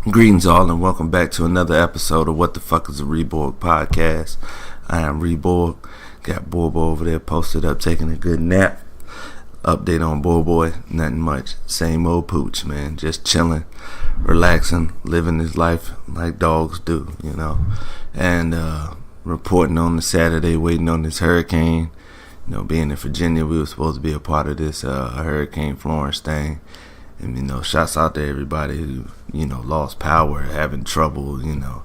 Greetings all and welcome back to another episode of What the Fuck is a reborG podcast. I am reborG. Got Boy over there posted up taking a good nap. Update on Boy, nothing much. Same old pooch, man. Just chilling, relaxing, living his life like dogs do, you know. And reporting on the Saturday, waiting on this hurricane. You know, being in Virginia, we were supposed to be a part of this Hurricane Florence thing. And, you know, shouts out to everybody who, you know, lost power, having trouble, you know,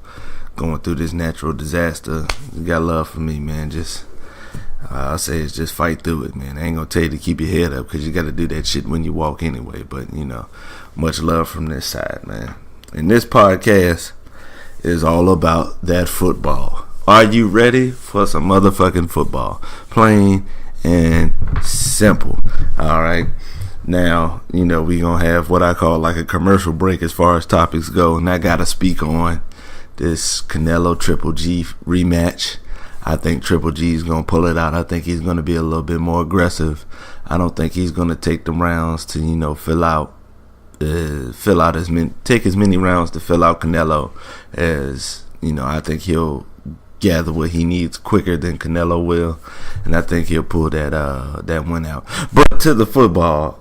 going through this natural disaster. You got love for me, man. Just, I say it's just fight through it, man. I ain't going to tell you to keep your head up because you got to do that shit when you walk anyway. But, you know, much love from this side, man. And this podcast is all about that football. Are you ready for some motherfucking football? Plain and simple. All right. Now, you know, we going to have what I call like a commercial break as far as topics go. And I got to speak on this Canelo Triple G rematch. I think Triple G is going to pull it out. I think he's going to be a little bit more aggressive. I don't think he's going to take the rounds to, you know, take as many rounds to fill out Canelo as, you know, I think he'll gather what he needs quicker than Canelo will, and I think he'll pull that one out. But to the football,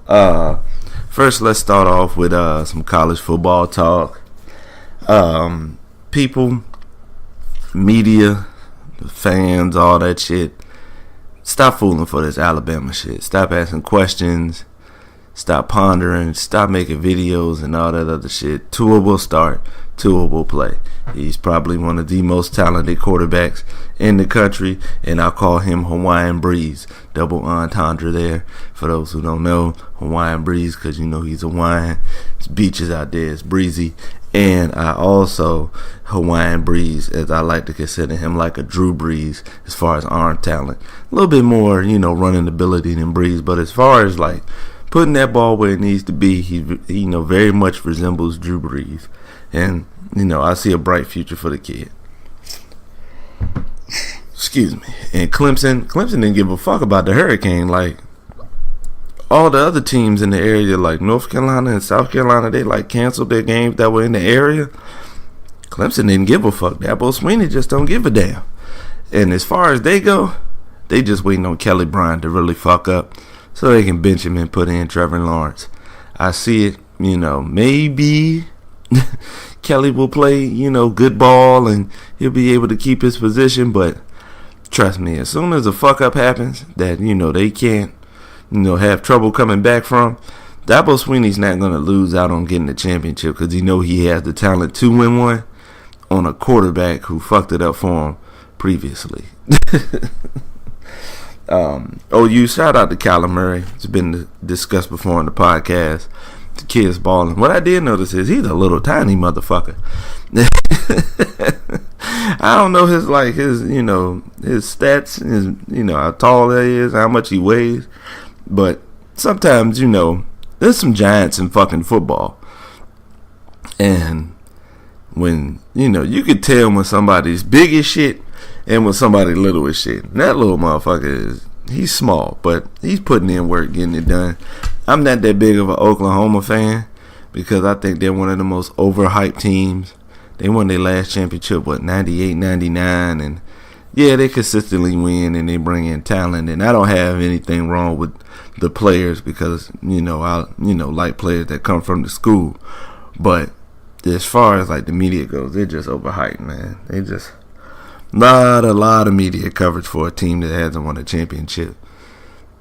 first let's start off with some college football talk. People, media, fans, all that shit, stop fooling for this Alabama shit. Stop asking questions. Stop pondering. Stop making videos and all that other shit. Tua will start. Tua will play. He's probably one of the most talented quarterbacks in the country, and I'll call him Hawaiian Breeze. Double entendre there. For those who don't know, Hawaiian Breeze, because you know he's Hawaiian. It's beaches out there. It's breezy. And I also Hawaiian Breeze, as I like to consider him, like a Drew Brees as far as arm talent. A little bit more, you know, running ability than Breeze, but as far as like putting that ball where it needs to be, he you know, very much resembles Drew Brees. And, you know, I see a bright future for the kid. Excuse me. And Clemson didn't give a fuck about the hurricane. Like, all the other teams in the area, like North Carolina and South Carolina, they, like, canceled their games that were in the area. Clemson didn't give a fuck. Dabo Swinney just don't give a damn. And as far as they go, they just waiting on Kelly Bryant to really fuck up so they can bench him and put in Trevor Lawrence. I see it, you know, maybe Kelly will play, you know, good ball and he'll be able to keep his position, but trust me, as soon as a fuck up happens that, you know, they can't, you know, have trouble coming back from, Dabo Swinney's not going to lose out on getting the championship because he know he has the talent to win one on a quarterback who fucked it up for him previously. OU, shout out to Kyler Murray. It's been discussed before on the podcast. The kid's balling. What I did notice is he's a little tiny motherfucker. I don't know his you know, his stats, his, you know, how tall he is, how much he weighs, but sometimes, you know, there's some giants in fucking football. And when, you know, you could tell when somebody's big as shit and when somebody little as shit. And that little motherfucker he's small, but he's putting in work getting it done. I'm not that big of an Oklahoma fan because I think they're one of the most overhyped teams. They won their last championship, 98, 99, and yeah, they consistently win and they bring in talent, and I don't have anything wrong with the players because, you know, I like players that come from the school, but as far as like the media goes, they're just overhyped, man. They just a lot of media coverage for a team that hasn't won a championship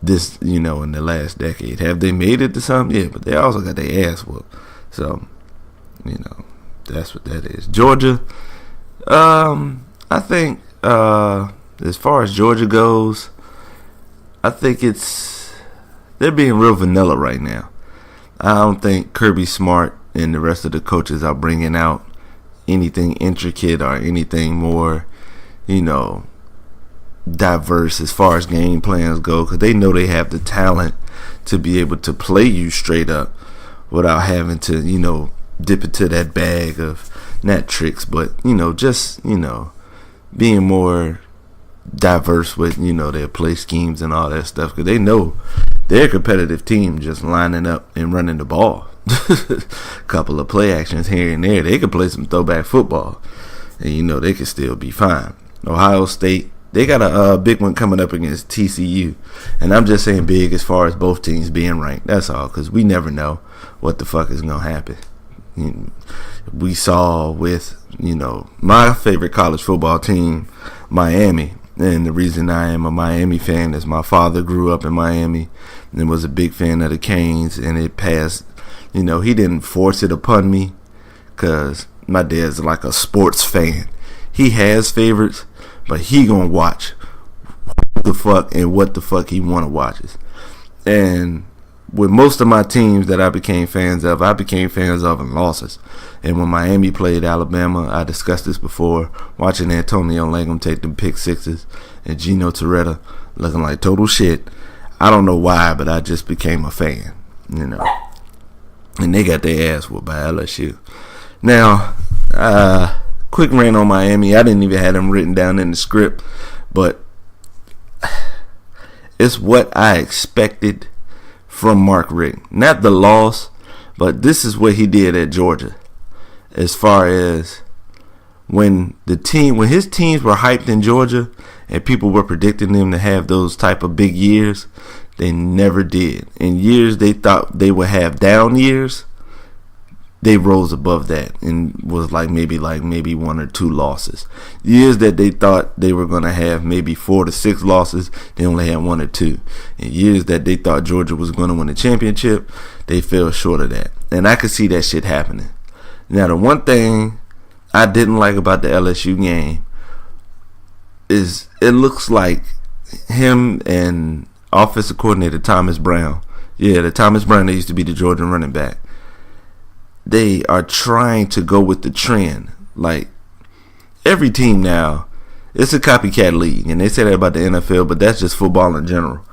this, you know, in the last decade. Have they made it to something? Yeah, but they also got their ass whooped. So, you know, that's what that is. Georgia, I think as far as Georgia goes, I think they're being real vanilla right now. I don't think Kirby Smart and the rest of the coaches are bringing out anything intricate or anything more, you know, diverse as far as game plans go, because they know they have the talent to be able to play you straight up without having to, you know, dip into that bag of not tricks, but, you know, just, you know, being more diverse with, you know, their play schemes and all that stuff, because they know they're a competitive team just lining up and running the ball. couple of play actions here and there. They could play some throwback football, and they could still be fine. Ohio State, they got a big one coming up against TCU, and I'm just saying big as far as both teams being ranked. That's all, because we never know what the fuck is gonna happen. We saw with my favorite college football team, Miami. And the reason I am a Miami fan is my father grew up in Miami and was a big fan of the Canes, and it passed. He didn't force it upon me, because my dad's like a sports fan. He has favorites, but he gonna watch who the fuck and what the fuck he wanna watches. And with most of my teams that I became fans of in losses. And when Miami played Alabama, I discussed this before, watching Antonio Langham take them pick sixes and Gino Torretta looking like total shit. I don't know why, but I just became a fan, And they got their ass whooped by LSU. Now, quick rant on Miami. I didn't even have them written down in the script, but it's what I expected from Mark Richt. Not the loss, but this is what he did at Georgia. As far as when his teams were hyped in Georgia and people were predicting them to have those type of big years, they never did. In years they thought they would have down years, they rose above that and was maybe one or two losses. Years that they thought they were going to have maybe 4 to 6 losses, they only had 1 or 2. And years that they thought Georgia was going to win the championship, they fell short of that. And I could see that shit happening. Now, the one thing I didn't like about the LSU game is it looks like him and offensive coordinator Thomas Brown, the Thomas Brown that used to be the Georgia running back, they are trying to go with the trend. Like, every team now, it's a copycat league, and they say that about the NFL, but that's just football in general.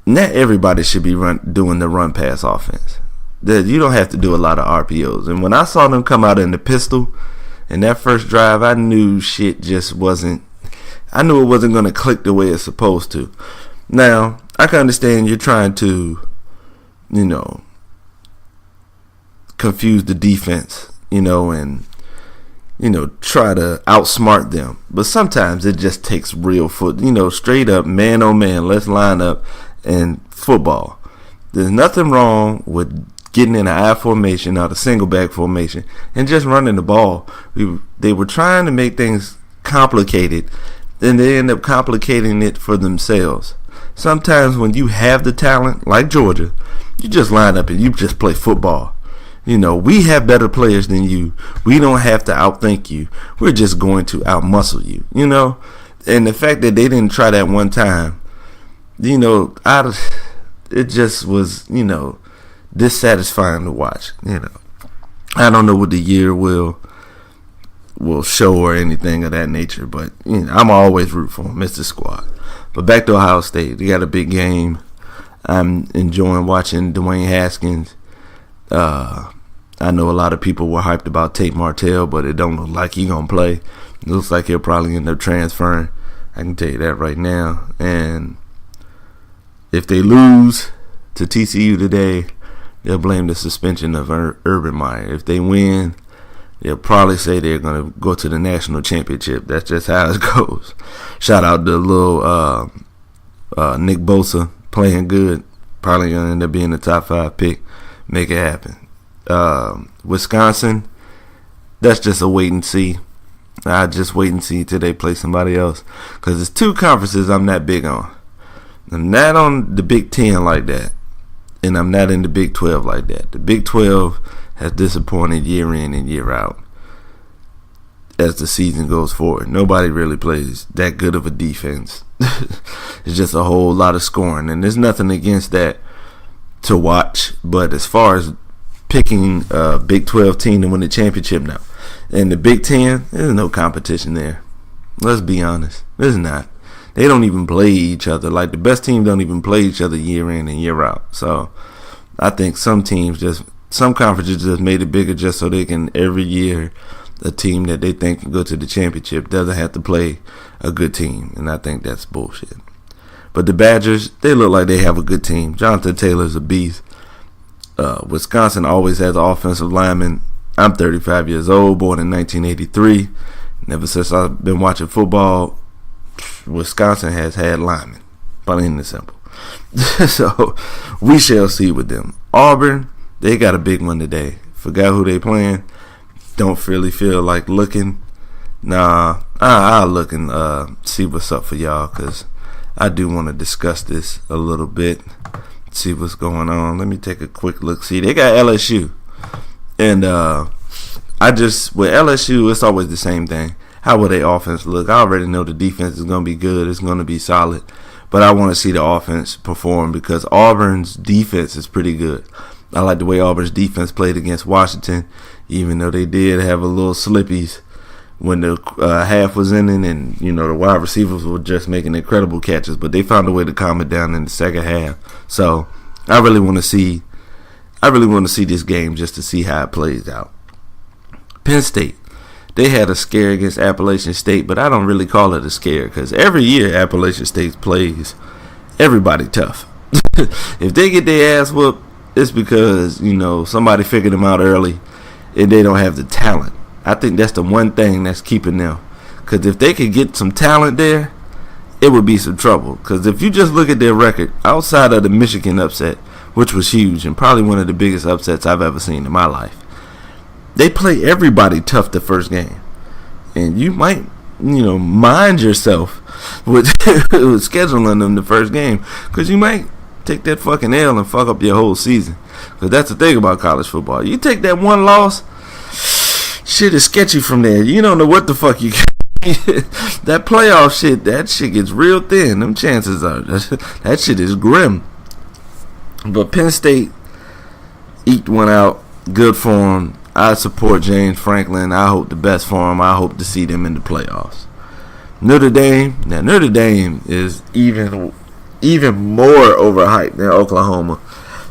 Not everybody should be doing the run-pass offense. You don't have to do a lot of RPOs. And when I saw them come out in the pistol in that first drive, I knew shit just wasn't. I knew it wasn't going to click the way it's supposed to. Now, I can understand you're trying to, confuse the defense, and try to outsmart them. But sometimes it just takes real straight up man on man, let's line up and football. There's nothing wrong with getting in an I formation or the single back formation and just running the ball. They were trying to make things complicated, and they end up complicating it for themselves. Sometimes when you have the talent, like Georgia, you just line up and you just play football. We have better players than you. We don't have to outthink you. We're just going to outmuscle you, And the fact that they didn't try that one time, it just was, dissatisfying to watch. I don't know what the year will show or anything of that nature, but I'm always root for them. It's the squad. But back to Ohio State, they got a big game. I'm enjoying watching Dwayne Haskins. I know a lot of people were hyped about Tate Martell, but it don't look like he's gonna play. It looks like he'll probably end up transferring. I can tell you that right now. And if they lose to TCU today, they'll blame the suspension of Urban Meyer. If they win, they'll probably say they're going to go to the national championship. That's just how it goes. Shout out to little Nick Bosa, playing good. Probably going to end up being the top 5 pick. Make it happen. Wisconsin, that's just a wait and see. I just wait and see till they play somebody else. Because there's 2 conferences I'm not big on. I'm not on the Big 10 like that. And I'm not in the Big 12 like that. The Big 12 has disappointed year in and year out as the season goes forward. Nobody really plays that good of a defense. It's just a whole lot of scoring. And there's nothing against that to watch. But as far as picking a Big 12 team to win the championship now, in the Big 10, there's no competition there. Let's be honest. There's not. They don't even play each other. Like, the best teams don't even play each other year in and year out. So I think some conferences just made it bigger just so they can, every year, a team that they think can go to the championship doesn't have to play a good team. And I think that's bullshit. But the Badgers, they look like they have a good team. Jonathan Taylor's a beast. Wisconsin always has offensive linemen. I'm 35 years old, born in 1983. And ever since I've been watching football, Wisconsin has had linemen. Plain and simple. So we shall see with them. Auburn, they got a big one today. Forgot who they playing. Don't really feel like looking. Nah, I'll look and see what's up for y'all, because I do want to discuss this a little bit. See what's going on. Let me take a quick look. See, they got LSU. And with LSU, it's always the same thing. How will their offense look? I already know the defense is going to be good. It's going to be solid. But I want to see the offense perform, because Auburn's defense is pretty good. I like the way Auburn's defense played against Washington, even though they did have a little slippies when the half was ending, and the wide receivers were just making incredible catches, but they found a way to calm it down in the second half. So I really want to see this game just to see how it plays out. Penn State, they had a scare against Appalachian State, but I don't really call it a scare, because every year Appalachian State plays everybody tough. If they get their ass whooped, it's because somebody figured them out early and they don't have the talent. I think that's the one thing that's keeping them. Because if they could get some talent there, it would be some trouble. Because if you just look at their record, outside of the Michigan upset, which was huge and probably one of the biggest upsets I've ever seen in my life, they play everybody tough the first game. And you might, mind yourself with scheduling them the first game. Because you might take that fucking L and fuck up your whole season. Because that's the thing about college football. You take that one loss, shit is sketchy from there. You don't know what the fuck you that playoff shit, that shit gets real thin. Them chances are that shit is grim. But Penn State eked one out. Good for them. I support James Franklin. I hope the best for him. I hope to see them in the playoffs. Notre Dame is even more overhyped than Oklahoma.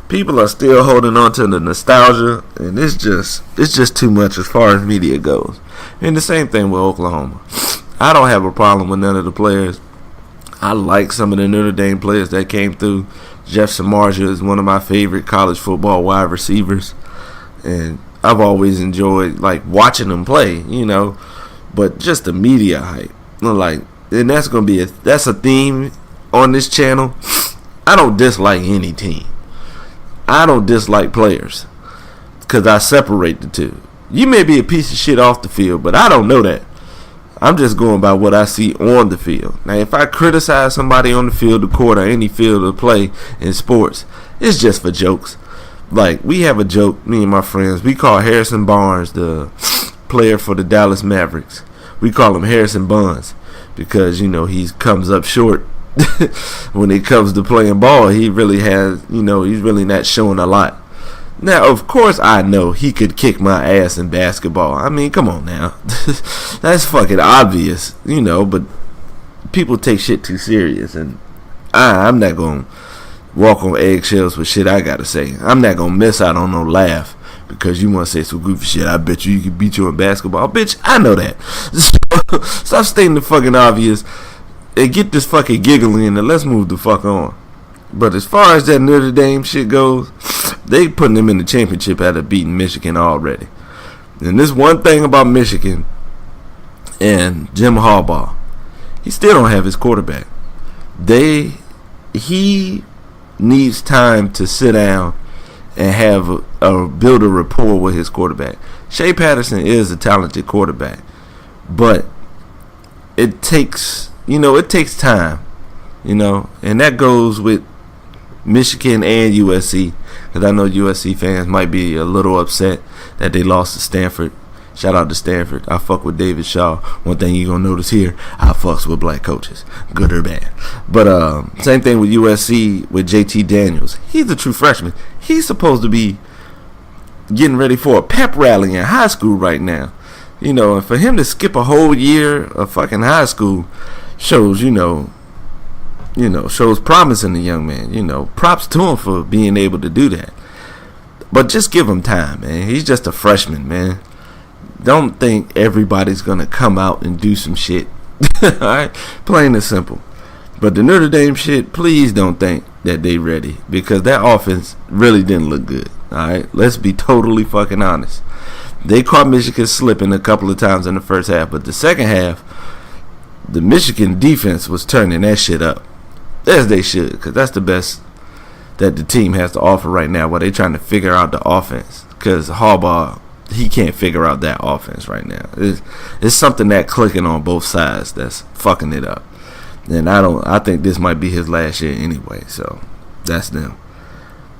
People are still holding on to the nostalgia, and it's just too much as far as media goes. And the same thing with Oklahoma. I don't have a problem with none of the players. I like some of the Notre Dame players that came through. Jeff Samardzija is one of my favorite college football wide receivers, and I've always enjoyed watching them play, But just the media hype, and that's gonna be that's a theme on this channel. I don't dislike any team. I don't dislike players, because I separate the two. You may be a piece of shit off the field, but I don't know that. I'm just going by what I see on the field. Now, if I criticize somebody on the field, the court, or any field of play in sports, it's just for jokes. We have a joke, me and my friends. We call Harrison Barnes, the player for the Dallas Mavericks, we call him Harrison Buns, because, he comes up short. When it comes to playing ball, he really has, he's really not showing a lot. Now, of course, I know he could kick my ass in basketball. I mean, come on now. That's fucking obvious, but people take shit too serious, and I'm not going to walk on eggshells with shit I got to say. I'm not going to miss out on no laugh because you want to say some goofy shit. I bet you could beat you in basketball. Bitch, I know that. Stop stating the fucking obvious and get this fucking giggling and let's move the fuck on. But as far as that Notre Dame shit goes, they putting them in the championship after beating Michigan already. And this one thing about Michigan and Jim Harbaugh, he still don't have his quarterback. He needs time to sit down and have build a rapport with his quarterback. Shea Patterson is a talented quarterback, but it takes time, and that goes with Michigan and USC, because I know USC fans might be a little upset that they lost to Stanford. Shout out to Stanford. I fuck with David Shaw. One thing you gonna notice here, I fucks with black coaches, good or bad. But same thing with USC with JT Daniels. He's a true freshman. He's supposed to be getting ready for a pep rally in high school right now. And for him to skip a whole year of fucking high school shows, shows promise in the young man. Props to him for being able to do that. But just give him time, man. He's just a freshman, man. Don't think everybody's going to come out and do some shit. Alright? Plain and simple. But the Notre Dame shit, please don't think that they ready, because that offense really didn't look good. Alright, let's be totally fucking honest. They caught Michigan slipping a couple of times in the first half, but the second half, the Michigan defense was turning that shit up. As they should, because that's the best that the team has to offer right now while they're trying to figure out the offense. Because Harbaugh, he can't figure out that offense right now. It's something that clicking on both sides that's fucking it up. And I think this might be his last year anyway, so that's them.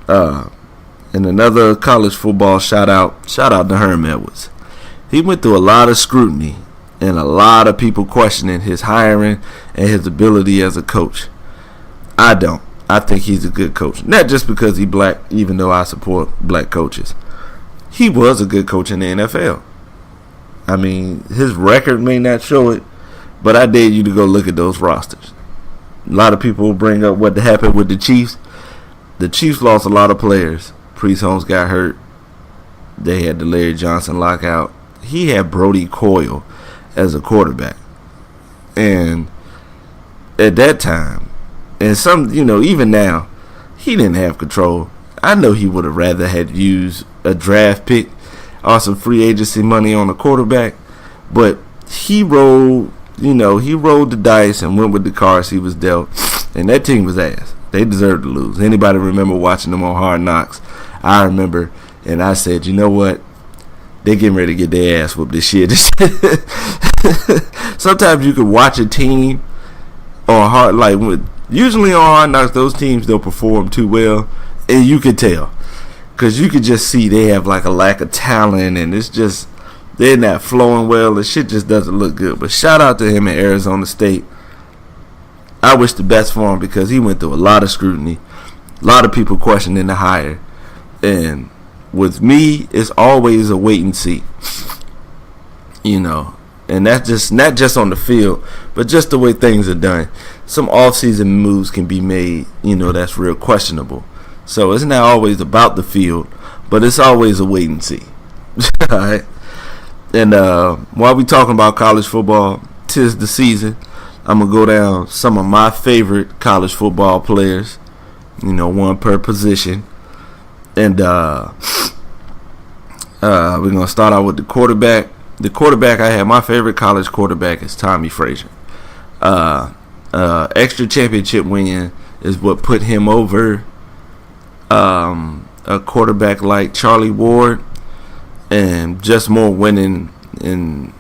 And another college football shout out to Herm Edwards. He went through a lot of scrutiny and a lot of people questioning his hiring and his ability as a coach. I don't. I think he's a good coach. Not just because he's black, even though I support black coaches. He was a good coach in the NFL. I mean, his record may not show it, but I dare you to go look at those rosters. A lot of people bring up what happened with the Chiefs. The Chiefs lost a lot of players. Priest Holmes got hurt. They had the Larry Johnson lockout. He had Brody Coyle as a quarterback. And at that time, and some, even now, he didn't have control. I know he would have rather had used a draft pick or some free agency money on a quarterback, but he rolled the dice and went with the cards he was dealt, and that team was ass. They deserved to lose. Anybody remember watching them on Hard Knocks? I remember, and I said, you know what? They getting ready to get their ass whooped this year. Sometimes you could watch a team on usually on Hard Knocks, those teams don't perform too well, and you could tell, because you could just see they have like a lack of talent, and it's just they're not flowing well. The shit just doesn't look good. But shout out to him in Arizona State. I wish the best for him because he went through a lot of scrutiny, a lot of people questioning the hire, and with me, it's always a wait and see. And that's just not just on the field, but just the way things are done. Some off-season moves can be made, that's real questionable. So it's not always about the field, but it's always a wait and see. All right. And while we talking about college football, 'tis the season. I'm gonna go down some of my favorite college football players. One per position. And we're gonna start out with the quarterback. The quarterback I have, my favorite college quarterback is Tommy Frazier. Extra championship win is what put him over a quarterback like Charlie Ward, and just more winning, and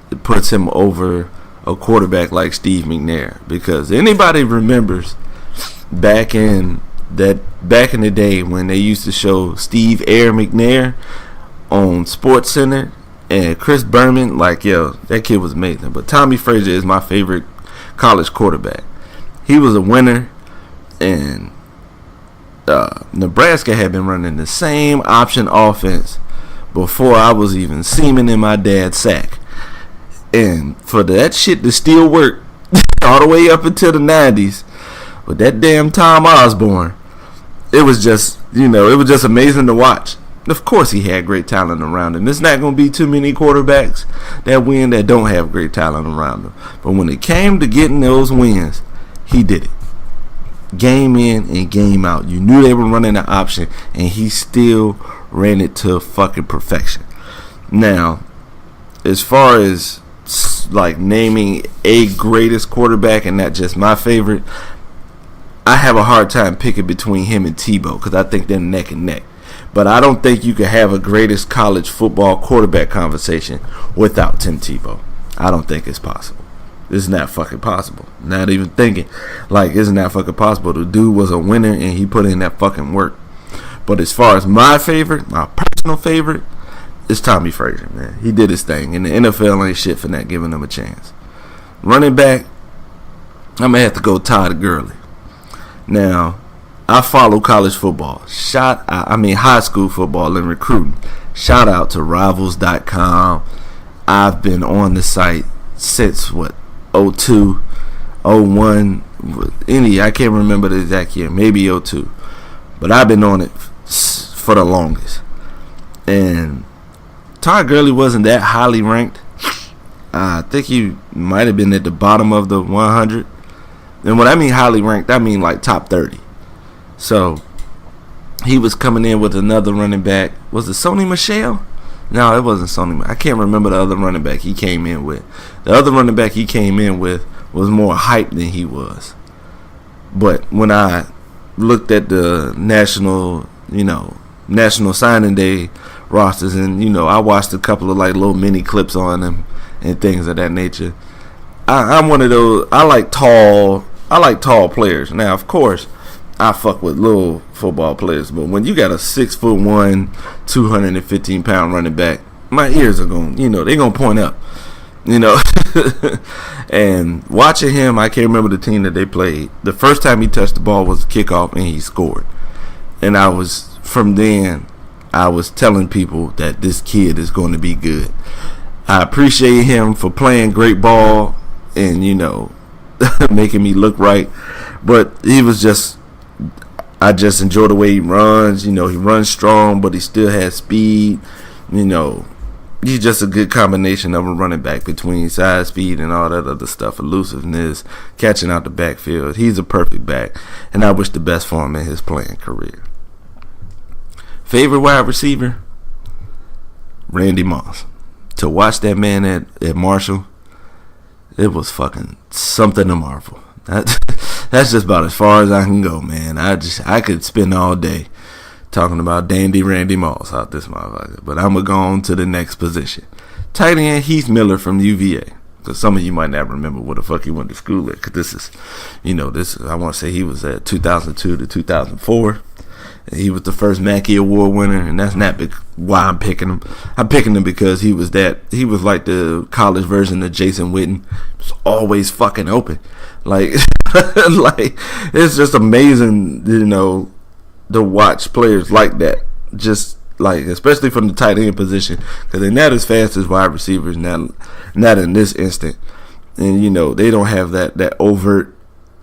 it puts him over a quarterback like Steve McNair. Because anybody remembers back in the day when they used to show Steve Air McNair on SportsCenter and Chris Berman, that kid was amazing. But Tommy Frazier is my favorite college quarterback. He was a winner, and Nebraska had been running the same option offense before I was even seeming in my dad's sack. And for that shit to still work all the way up until the 90s with that damn Tom Osborne, it was just amazing to watch. Of course he had great talent around him. There's not going to be too many quarterbacks that win that don't have great talent around them. But when it came to getting those wins, he did it. Game in and game out. You knew they were running an option, and he still ran it to fucking perfection. Now, as far as naming a greatest quarterback and not just my favorite, I have a hard time picking between him and Tebow because I think they're neck and neck. But I don't think you could have a greatest college football quarterback conversation without Tim Tebow. I don't think it's possible. It's not fucking possible. Not even thinking. It's not fucking possible. The dude was a winner and he put in that fucking work. But as far as my personal favorite, it's Tommy Frazier, man. He did his thing. And the NFL ain't shit for not giving him a chance. Running back, I'm going to have to go Todd Gurley. Now, I follow college football. High school football and recruiting. Shout out to Rivals.com. I've been on the site since 02, 01, I can't remember the exact year, maybe 02. But I've been on it for the longest. And Todd Gurley wasn't that highly ranked. I think he might have been at the bottom of the 100. And when I mean highly ranked, I mean like top 30. So he was coming in with another running back. Was it Sony Michel? No, it wasn't Sony. I can't remember the other running back he came in with. The other running back he came in with was more hype than he was. But when I looked at the national signing day rosters, and I watched a couple of like little mini clips on them and things of that nature. I'm one of those. I like tall players. Now, of course, I fuck with little football players, but when you got a 6'1", 215-pound running back, my ears are going, they're gonna point up, And watching him, I can't remember the team that they played. The first time he touched the ball was a kickoff, and he scored. And from then, I was telling people that this kid is going to be good. I appreciate him for playing great ball and making me look right, but he was just. I just enjoy the way he runs. He runs strong, but he still has speed. He's just a good combination of a running back between size, speed, and all that other stuff. Elusiveness, catching out the backfield. He's a perfect back, and I wish the best for him in his playing career. Favorite wide receiver? Randy Moss. To watch that man at Marshall, it was fucking something to marvel. That's just about as far as I can go, man. I could spend all day talking about dandy Randy Moss out this motherfucker. But I'm going to go on to the next position. Tight end Heath Miller from UVA. Because some of you might not remember what the fuck he went to school at. Because this is, I want to say he was at 2002 to 2004. And he was the first Mackey Award winner. And that's not why I'm picking him. I'm picking him because he was like the college version of Jason Witten. He was always fucking open. Like, like it's just amazing, to watch players like that. Just like, especially from the tight end position, because they're not as fast as wide receivers, not in this instant, and they don't have that overt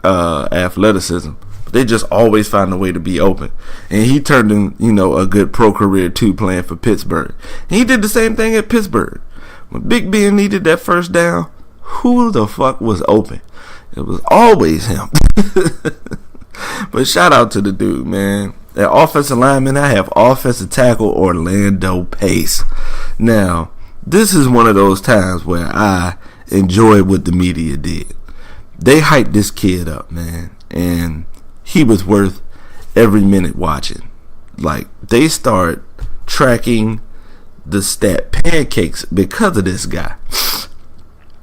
athleticism. But they just always find a way to be open, and he turned in a good pro career too, playing for Pittsburgh. And he did the same thing at Pittsburgh. When Big Ben needed that first down, who the fuck was open? It was always him. But shout out to the dude, man. At offensive lineman, I have offensive tackle Orlando Pace. Now, this is one of those times where I enjoyed what the media did. They hyped this kid up, man. And he was worth every minute watching. Like, they start tracking the stat pancakes because of this guy.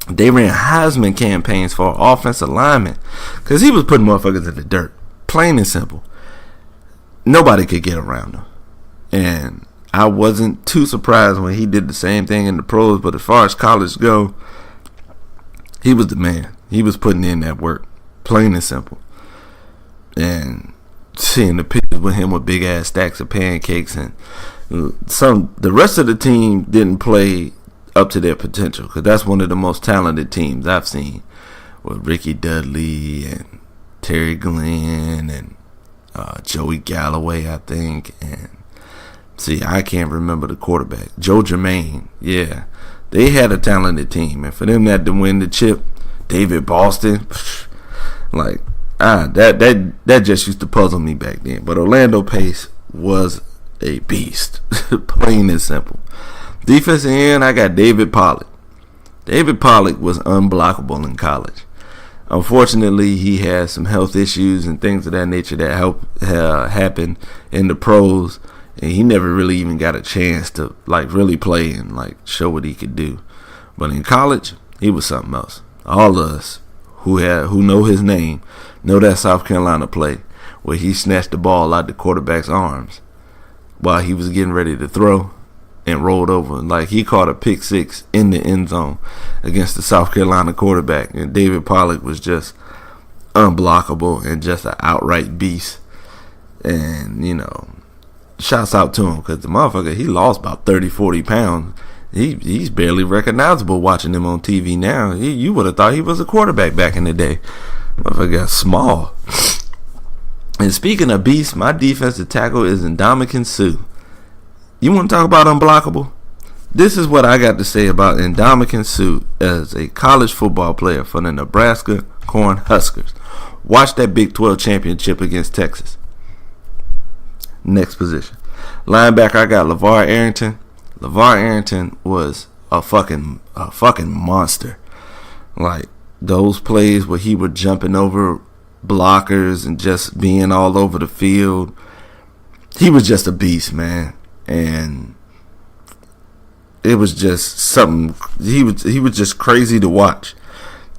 They ran Heisman campaigns for offensive linemen because he was putting motherfuckers in the dirt. Plain and simple. Nobody could get around him. And I wasn't too surprised when he did the same thing in the pros. But as far as college go, he was the man. He was putting in that work. Plain and simple. And seeing the pictures with him with big ass stacks of pancakes, and the rest of the team didn't play up to their potential, because that's one of the most talented teams I've seen, with Ricky Dudley and Terry Glenn and Joey Galloway, I think, and I can't remember the quarterback, Joe Germain. Yeah, they had a talented team, and for them not to win the chip, David Boston, like that just used to puzzle me back then. But Orlando Pace was a beast, plain and simple. Defensive end, I got David Pollack. David Pollack was unblockable in college. Unfortunately, he had some health issues and things of that nature that happened in the pros, and he never really even got a chance to really play and show what he could do. But in college, he was something else. All of us who know his name know that South Carolina play where he snatched the ball out the quarterback's arms while he was getting ready to throw and rolled over. He caught a pick six in the end zone against the South Carolina quarterback, and David Pollack was just unblockable and just an outright beast. And shouts out to him, because the motherfucker, he lost about 30-40 pounds. He's barely recognizable watching him on TV now. You would have thought he was a quarterback back in the day. Motherfucker got small. And speaking of beasts, my defensive tackle is Ndamukong Suh. You want to talk about unblockable? This is what I got to say about Ndamukong Suh as a college football player for the Nebraska Cornhuskers. Watch that Big 12 championship against Texas. Next position. Linebacker, I got LeVar Arrington. LeVar Arrington was a fucking monster. Like, those plays where he was jumping over blockers and just being all over the field. He was just a beast, man. And it was just something. He was just crazy to watch.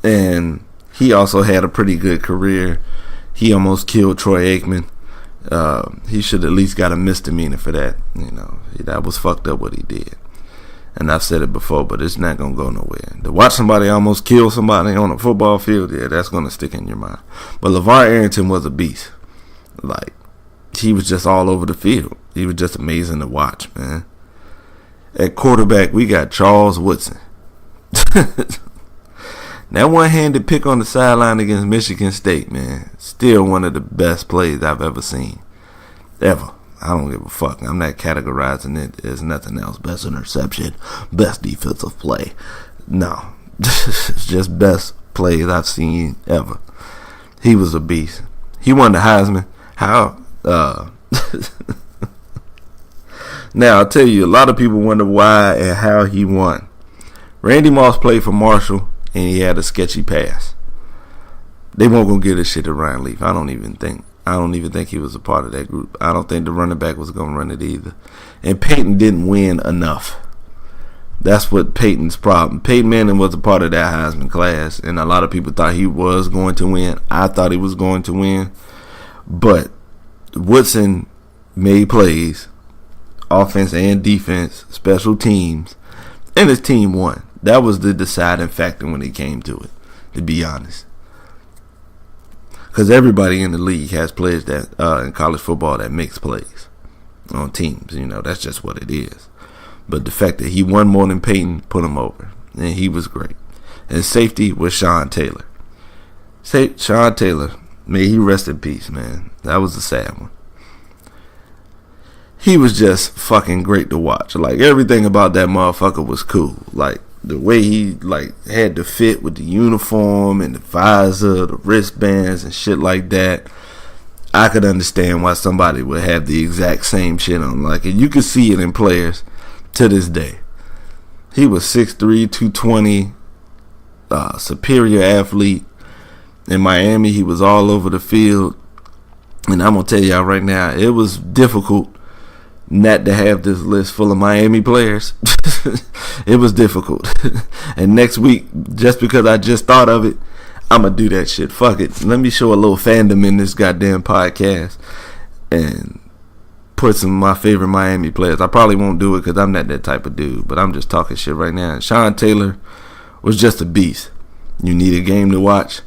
And he also had a pretty good career. He almost killed Troy Aikman. He should at least got a misdemeanor for that. You know, that was fucked up what he did. And I've said it before, but it's not going to go nowhere. To watch somebody almost kill somebody on a football field, yeah, that's going to stick in your mind. But LeVar Arrington was a beast. Like, he was just all over the field. He was just amazing to watch, man. At quarterback, we got Charles Woodson. That one-handed pick on the sideline against Michigan State, man, still one of the best plays I've ever seen. Ever. I don't give a fuck. I'm not categorizing it as nothing else. Best interception, best defensive play. No. It's just best plays I've seen ever. He was a beast. He won the Heisman. How? Now, I'll tell you, a lot of people wonder why and how he won. Randy Moss played for Marshall, and he had a sketchy pass. They won't go give this shit to Ryan Leaf. I don't even think he was a part of that group. I don't think the running back was going to run it either. And Peyton didn't win enough. That's what Peyton's problem. Peyton Manning was a part of that Heisman class, and a lot of people thought he was going to win. I thought he was going to win. But Woodson made plays, offense and defense, special teams, and his team won. That was the deciding factor when it came to it, to be honest. Because everybody in the league has players that in college football that makes plays on teams. You know, that's just what it is. But the fact that he won more than Peyton put him over. And he was great. And safety was Sean Taylor. Sean Taylor, may he rest in peace, man. That was a sad one. He was just fucking great to watch. Like, everything about that motherfucker was cool. Like, the way he had to fit with the uniform and the visor, the wristbands and shit like that. I could understand why somebody would have the exact same shit on. Like, and you could see it in players to this day. He was 6'3", 220, superior athlete. In Miami, he was all over the field. And I'm going to tell y'all right now, it was difficult not to have this list full of Miami players. It was difficult. And next week, just because I just thought of it, I'm going to do that shit. Fuck it. Let me show a little fandom in this goddamn podcast and put some of my favorite Miami players. I probably won't do it because I'm not that type of dude, but I'm just talking shit right now. And Sean Taylor was just a beast. You need a game to watch.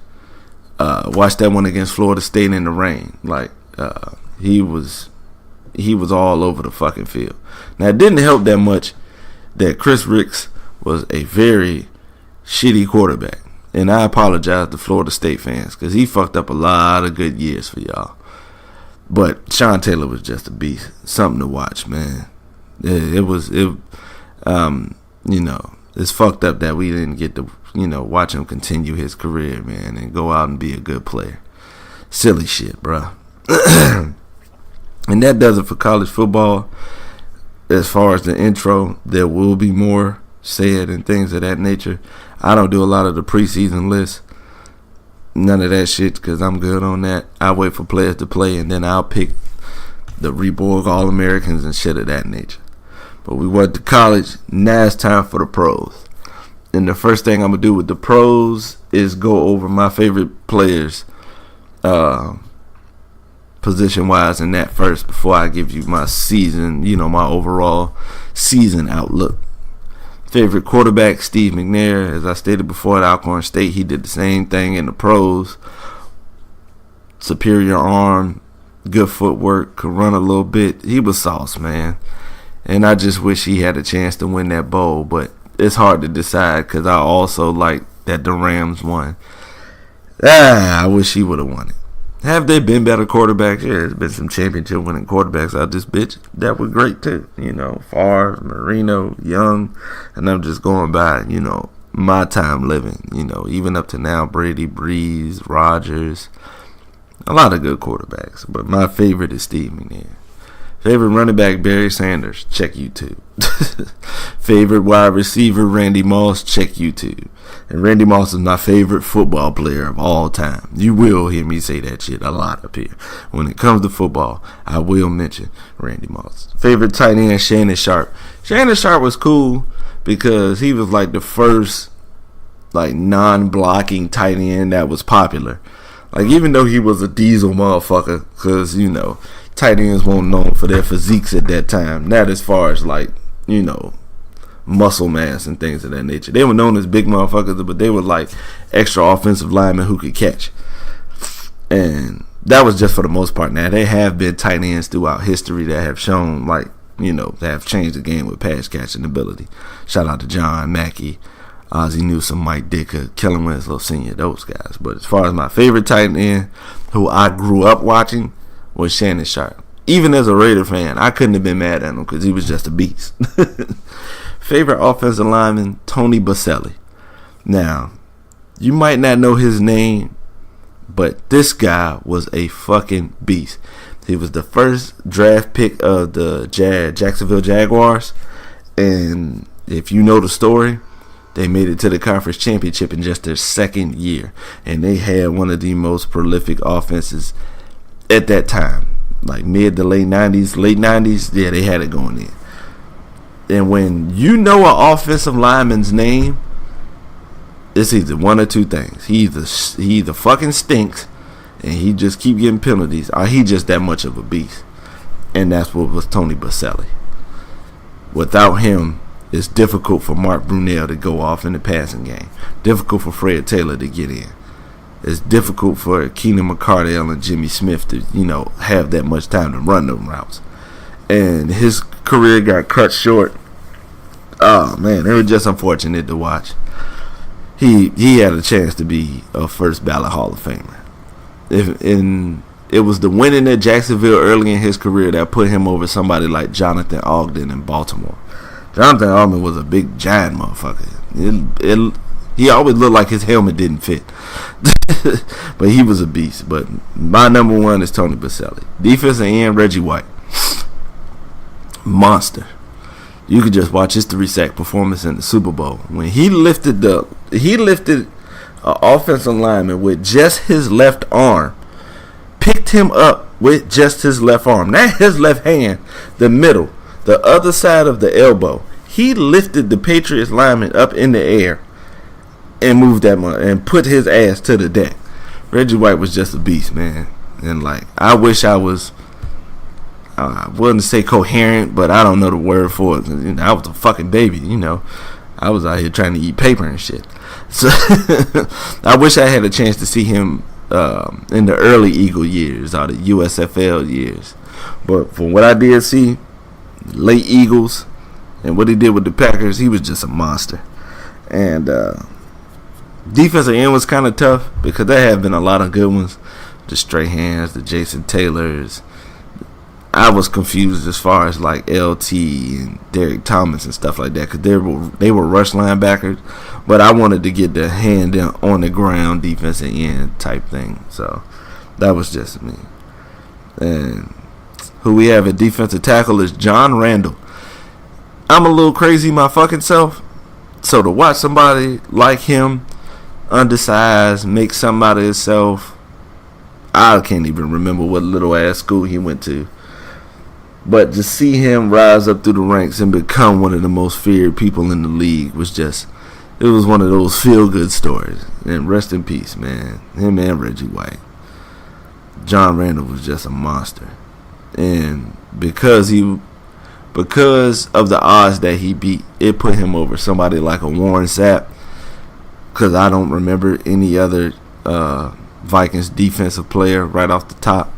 Watch that one against Florida State in the rain. Like, he was all over the fucking field. Now, it didn't help that much that Chris Ricks was a very shitty quarterback. And I apologize to Florida State fans because he fucked up a lot of good years for y'all. But Sean Taylor was just a beast. Something to watch, man. It's fucked up that we didn't get to, watch him continue his career, man, and go out and be a good player. Silly shit, bro. And that does it for college football. As far as the intro, there will be more said and things of that nature. I don't do a lot of the preseason lists. None of that shit because I'm good on that. I wait for players to play and then I'll pick the reborG All-Americans and shit of that nature. But we went to college. Now it's time for the pros. And the first thing I'm going to do with the pros is go over my favorite players position-wise in that first before I give you my season, my overall season outlook. Favorite quarterback, Steve McNair. As I stated before at Alcorn State, he did the same thing in the pros. Superior arm, good footwork, could run a little bit. He was sauce, man. And I just wish he had a chance to win that bowl, but it's hard to decide because I also like that the Rams won. I wish he would have won it. Have there been better quarterbacks? Yeah, there's been some championship winning quarterbacks out this bitch that were great too. Favre, Marino, Young, and I'm just going by, my time living. Even up to now, Brady, Breeze, Rodgers, a lot of good quarterbacks. But my favorite is Steve McNair. Favorite running back, Barry Sanders. Check YouTube. Favorite wide receiver, Randy Moss. Check YouTube. And Randy Moss is my favorite football player of all time. You will hear me say that shit a lot up here. When it comes to football, I will mention Randy Moss. Favorite tight end, Shannon Sharp. Shannon Sharp was cool because he was like the first like non-blocking tight end that was popular. Like, even though he was a diesel motherfucker, because, you know, tight ends weren't known for their physiques at that time. Not as far as, like, you know, muscle mass and things of that nature. They were known as big motherfuckers, but they were like extra offensive linemen who could catch. And that was just for the most part. Now, there have been tight ends throughout history that have shown, like, you know, that have changed the game with pass catching ability. Shout out to John Mackey, Ozzie Newsome, Mike Dicker, Kellen Winslow Sr., those guys. But as far as my favorite tight end, who I grew up watching, was Shannon Sharp. Even as a Raider fan, I couldn't have been mad at him because he was just a beast. Favorite offensive lineman, Tony Baselli. Now, you might not know his name, but this guy was a fucking beast. He was the first draft pick of the Jacksonville Jaguars. And if you know the story, they made it to the conference championship in just their second year. And they had one of the most prolific offenses at that time. Like mid to late 90s. Yeah, they had it going in. And when you know an offensive lineman's name, it's either one or two things. He either fucking stinks and he just keep getting penalties, or he just that much of a beast. And that's what was Tony Baselli. Without him, it's difficult for Mark Brunell to go off in the passing game. Difficult for Fred Taylor to get in. It's difficult for Keenan McCardell and Jimmy Smith to, you know, have that much time to run them routes. And his career got cut short. Oh, man, it was just unfortunate to watch. He had a chance to be a first ballot Hall of Famer. It was the winning at Jacksonville early in his career that put him over somebody like Jonathan Ogden in Baltimore. Jonathan Ogden was a big giant motherfucker. He always looked like his helmet didn't fit. But he was a beast. But my number one is Tony Baselli. Defensive end, Reggie White. Monster. You could just watch his 3-sack performance in the Super Bowl. When he lifted an offensive lineman with just his left arm, picked him up with just his left arm, not his left hand, the middle, the other side of the elbow. He lifted the Patriots lineman up in the air and moved that one and put his ass to the deck. Reggie White was just a beast, man. And like, I wish I was, I wouldn't say coherent, but I don't know the word for it. You know, I was a fucking baby, you know. I was out here trying to eat paper and shit. So I wish I had a chance to see him in the early Eagle years or the USFL years. But from what I did see, late Eagles and what he did with the Packers, he was just a monster. And defensive end was kind of tough because there have been a lot of good ones. The Strahans, the Jason Taylors. I was confused as far as like LT and Derek Thomas and stuff like that because they were rush linebackers, but I wanted to get the hand on the ground defensive end type thing. So that was just me. And who we have at defensive tackle is John Randall. I'm a little crazy my fucking self, so to watch somebody like him, undersized, make something out of himself, I can't even remember what little ass school he went to. But to see him rise up through the ranks and become one of the most feared people in the league was just, it was one of those feel-good stories. And rest in peace, man. Him and Reggie White. John Randall was just a monster. And because of the odds that he beat, it put him over somebody like a Warren Sapp. Because I don't remember any other Vikings defensive player right off the top.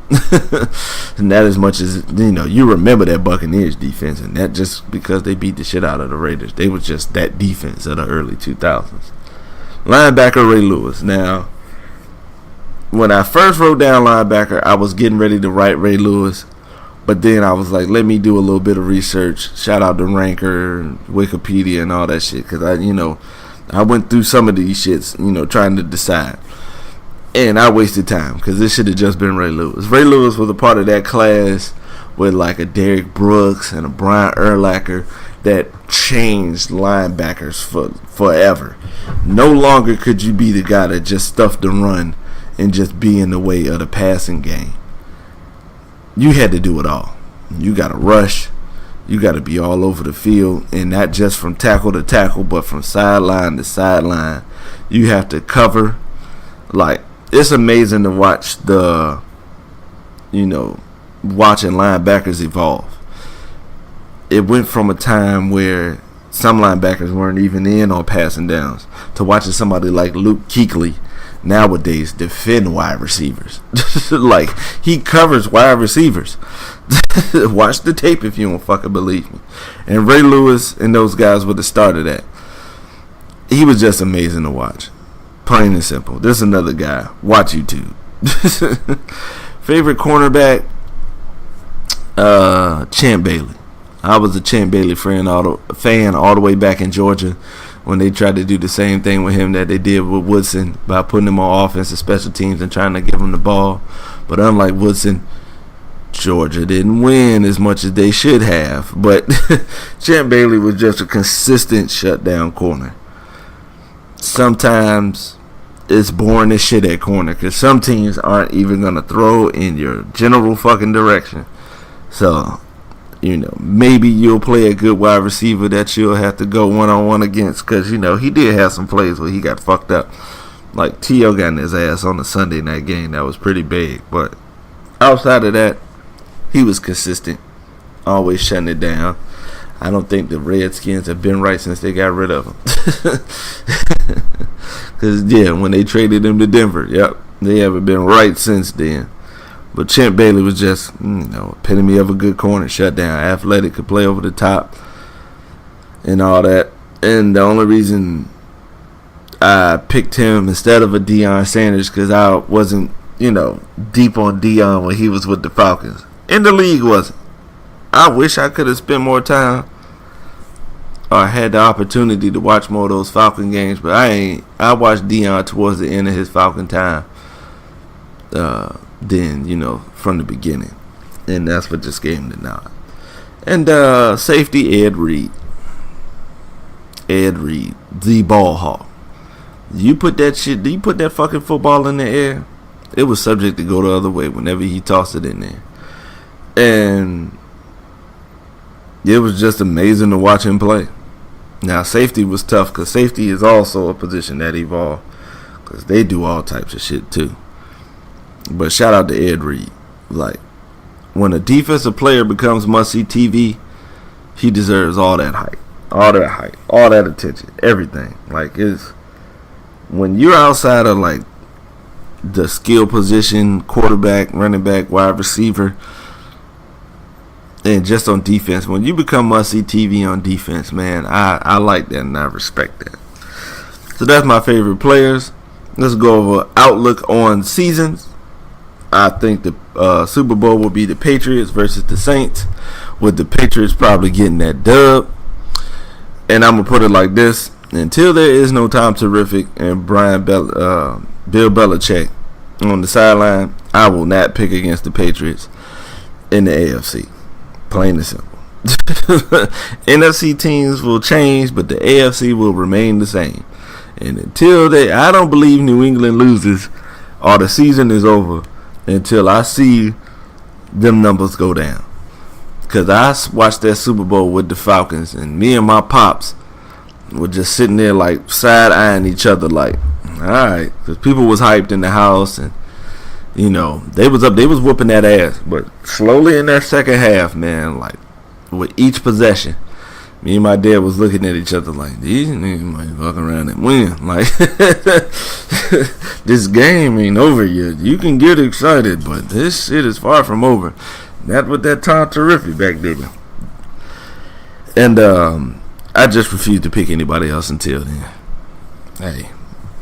And that as much as, you know, you remember that Buccaneers defense, and that just because they beat the shit out of the Raiders. They was just that defense of the early 2000s. Linebacker Ray Lewis. Now, when I first wrote down linebacker, I was getting ready to write Ray Lewis, but then I was like, let me do a little bit of research. Shout out to Ranker and Wikipedia and all that shit, because I went through some of these shits, you know, trying to decide. And I wasted time because this should have just been Ray Lewis. Ray Lewis was a part of that class with like a Derrick Brooks and a Brian Urlacher that changed linebackers forever. No longer could you be the guy that just stuffed the run and just be in the way of the passing game. You had to do it all. You got to rush. You got to be all over the field, and not just from tackle to tackle, but from sideline to sideline. You have to cover. Like, it's amazing to watch watching linebackers evolve. It went from a time where some linebackers weren't even in on passing downs to watching somebody like Luke Kuechly nowadays defend wide receivers. Like, he covers wide receivers. Watch the tape if you don't fucking believe me. And Ray Lewis and those guys were the start of that. He was just amazing to watch. Plain and simple. There's another guy. Watch YouTube. Favorite cornerback? Champ Bailey. I was a Champ Bailey fan all the way back in Georgia when they tried to do the same thing with him that they did with Woodson by putting him on offense and special teams and trying to give him the ball. But unlike Woodson, Georgia didn't win as much as they should have. But Champ Bailey was just a consistent shutdown corner. Sometimes it's boring as shit at corner because some teams aren't even going to throw in your general fucking direction. So, maybe you'll play a good wide receiver that you'll have to go one-on-one against because, he did have some plays where he got fucked up. Like, T.O. got in his ass on the Sunday night game. That was pretty big. But outside of that, he was consistent. Always shutting it down. I don't think the Redskins have been right since they got rid of him. Because, when they traded him to Denver, they haven't been right since then. But Champ Bailey was just, epitome of a good corner, shut down, athletic, could play over the top, and all that. And the only reason I picked him instead of a Deion Sanders because I wasn't, deep on Deion when he was with the Falcons. In the league wasn't. I wish I could have spent more time or had the opportunity to watch more of those Falcon games, but I watched Deion towards the end of his Falcon time. From the beginning. And that's what just gave him the nod. And safety, Ed Reed. The ball hawk. You put that fucking football in the air, it was subject to go the other way whenever he tossed it in there. And it was just amazing to watch him play. Now, safety was tough because safety is also a position that evolved because they do all types of shit too. But shout out to Ed Reed. Like, when a defensive player becomes must-see TV, he deserves all that hype, all that attention, everything. Like, it's when you're outside of like the skill position, quarterback, running back, wide receiver, and just on defense, when you become must-see TV on defense, man, I like that and I respect that. So that's my favorite players. Let's go over outlook on seasons. I think the Super Bowl will be the Patriots versus the Saints, with the Patriots probably getting that dub. And I'm going to put it like this. Until there is no Tom Terrific and Bill Belichick on the sideline, I will not pick against the Patriots in the AFC. Plain and simple. NFC teams will change, but the AFC will remain the same. And until I don't believe New England loses or the season is over until I see them numbers go down. Because I watched that Super Bowl with the Falcons, and me and my pops were just sitting there like side-eyeing each other like, alright. Because people was hyped in the house, and they was whooping that ass. But slowly in that second half, man, like with each possession, me and my dad was looking at each other like, these niggas might walk around and win. Like, this game ain't over yet. You can get excited, but this shit is far from over. Not with that Tom Terrific back there. And I just refused to pick anybody else until then. Hey,